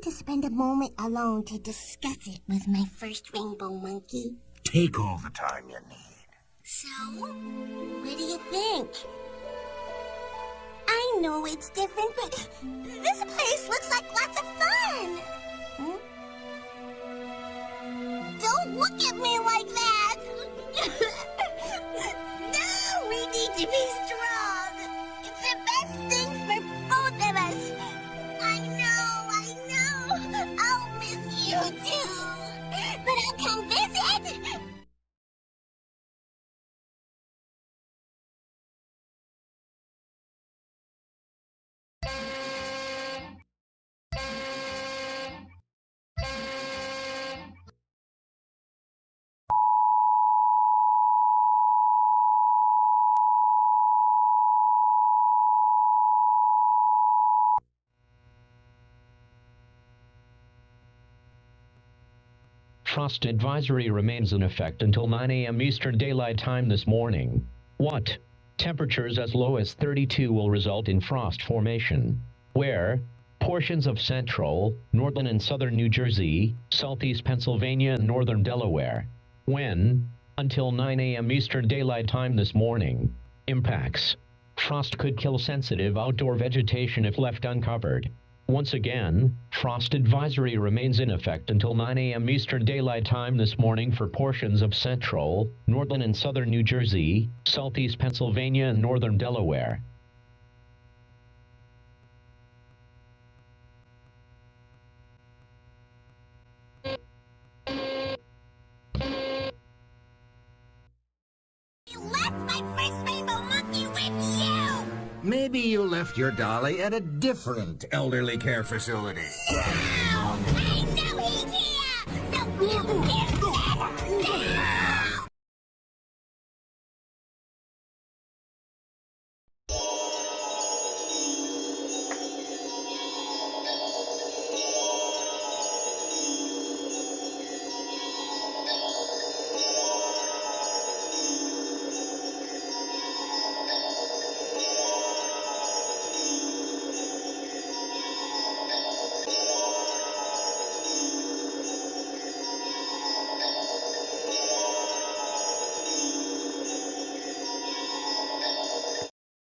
to spend a moment alone to discuss it with my first rainbow monkey. Take all the time you need. So, what do you think? I know it's different, but this place looks like lots of fun. Don't look at me like that. No, we need to be strong. It's the best thing for both of us. I know. I'll miss you too. But I'll come visit. Frost advisory remains in effect until 9 a.m. Eastern Daylight Time this morning. What? Temperatures as low as 32 will result in frost formation, where portions of central, northern and southern New Jersey, southeast Pennsylvania, and northern Delaware. When? Until 9 a.m. Eastern Daylight Time this morning. Impacts. Frost could kill sensitive outdoor vegetation if left uncovered. Once again, frost advisory remains in effect until 9 a.m. Eastern Daylight Time this morning for portions of central, northern and southern New Jersey, southeast Pennsylvania, and northern Delaware. You left my first rainbow monkey with you! Maybe you left your dolly at a different elderly care facility. No! I know he's here! So you can... No!